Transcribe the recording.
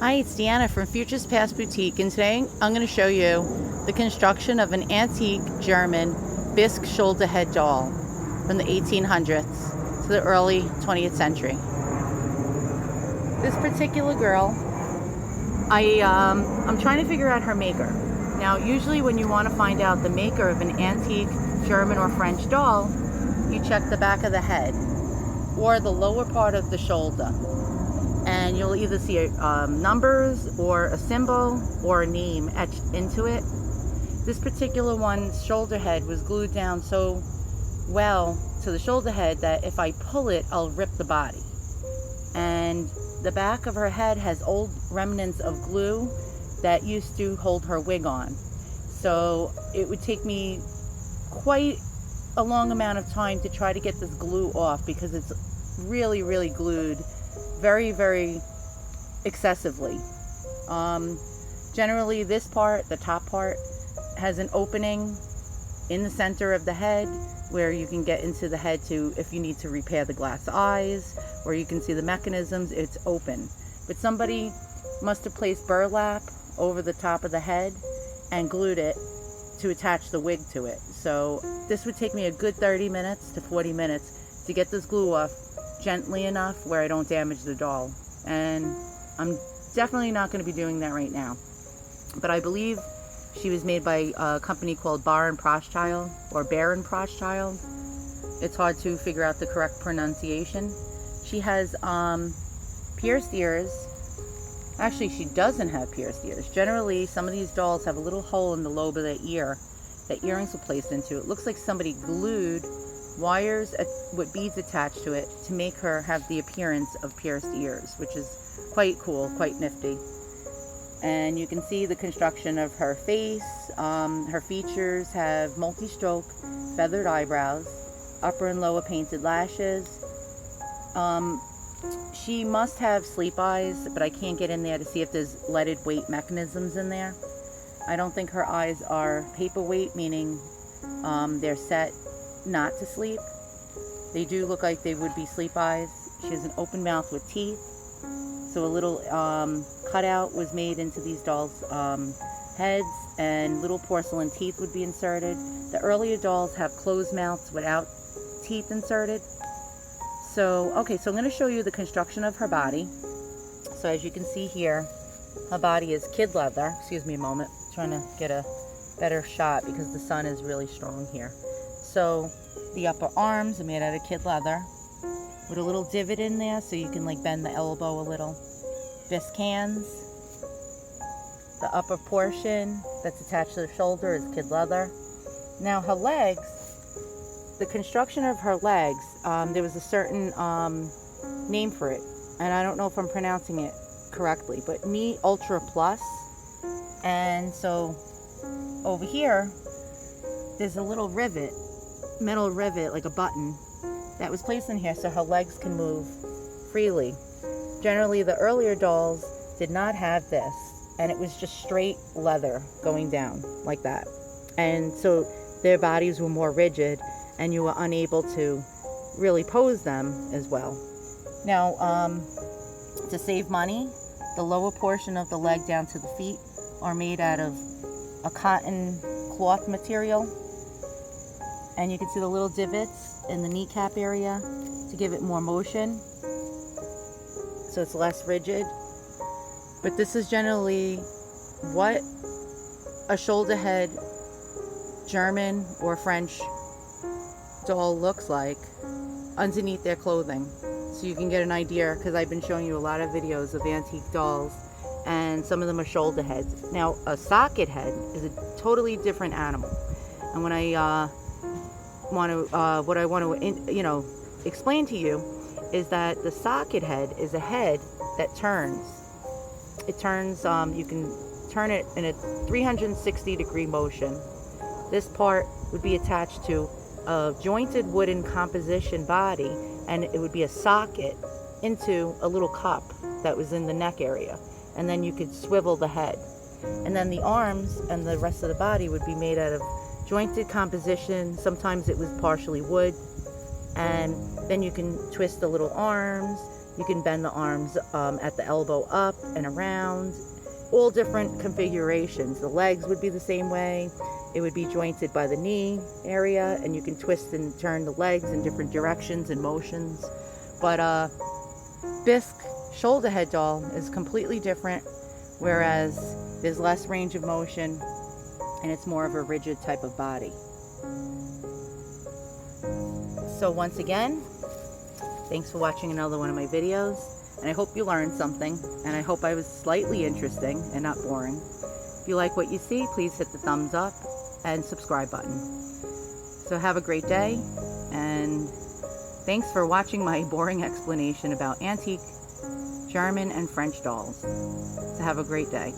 Hi, it's Deanna from Futures Past Boutique, and today I'm going to show you the construction of an antique German Bisque shoulder head doll from the 1800s to the early 20th century. This particular girl, I'm trying to figure out her maker. Now, usually when you want to find out the maker of an antique German or French doll, you check the back of the head or the lower part of the shoulder. And you'll either see numbers or a symbol or a name etched into it. This particular one's shoulder head was glued down so well to the shoulder head that if I pull it, I'll rip the body. And the back of her head has old remnants of glue that used to hold her wig on. So it would take me quite a long amount of time to try to get this glue off because it's really, really glued very, very excessively. Generally this part, the top part, has an opening in the center of the head where you can get into the head to, if you need to repair the glass eyes, or you can see the mechanisms, it's open. But somebody must have placed burlap over the top of the head and glued it to attach the wig to it. So this would take me a good 30 minutes to 40 minutes to get this glue off gently enough where I don't damage the doll. And I'm definitely not going to be doing that right now. But I believe she was made by a company called Baron Prothschild or Baron Prothschild. It's hard to figure out the correct pronunciation. She has pierced ears. Actually, she doesn't have pierced ears. Generally, some of these dolls have a little hole in the lobe of the ear that earrings were placed into. It looks like somebody glued wires with beads attached to it to make her have the appearance of pierced ears, which is quite cool, quite nifty. And you can see the construction of her face. Her features have multi-stroke feathered eyebrows, upper and lower painted lashes. She must have sleep eyes, but I can't get in there to see if there's leaded weight mechanisms in there. I don't think her eyes are paperweight, meaning they're set not to sleep. They do look like they would be sleep eyes. She has an open mouth with teeth. So a little cutout was made into these dolls' heads, and little porcelain teeth would be inserted. The earlier dolls have closed mouths without teeth inserted. So, okay, so I'm going to show you the construction of her body. So as you can see here, her body is kid leather. Excuse me a moment. I'm trying to get a better shot because the sun is really strong here. So the upper arms are made out of kid leather with a little divot in there so you can like bend the elbow a little. Bisque hands. The upper portion that's attached to the shoulder is kid leather. Now her legs, the construction of her legs, there was a certain name for it, and I don't know if I'm pronouncing it correctly, but Knee Ultra Plus. And so over here there's a little rivet, metal rivet, like a button, that was placed in here so her legs can move freely. Generally, the earlier dolls did not have this, and it was just straight leather going down like that. And so their bodies were more rigid, and you were unable to really pose them as well. Now, to save money, the lower portion of the leg down to the feet are made out of a cotton cloth material. And you can see the little divots in the kneecap area to give it more motion, so it's less rigid. But this is generally what a shoulder head German or French doll looks like underneath their clothing, so you can get an idea, because I've been showing you a lot of videos of antique dolls and some of them are shoulder heads. Now a socket head is a totally different animal, and when I want to explain to you is that the socket head is a head that turns. It turns, you can turn it in a 360 degree motion. This part would be attached to a jointed wooden composition body, and it would be a socket into a little cup that was in the neck area, and then you could swivel the head, and then the arms and the rest of the body would be made out of jointed composition. Sometimes it was partially wood, and then you can twist the little arms, You can bend the arms at the elbow up and around, all different configurations. The legs would be the same way. It would be jointed by the knee area, and you can twist and turn the legs in different directions and motions. But Bisque shoulder head doll is completely different, whereas there's less range of motion and it's more of a rigid type of body. So once again, thanks for watching another one of my videos, and I hope you learned something, and I hope I was slightly interesting and not boring. If you like what you see, please hit the thumbs up and subscribe button. So have a great day, and thanks for watching my boring explanation about antique German and French dolls. So have a great day.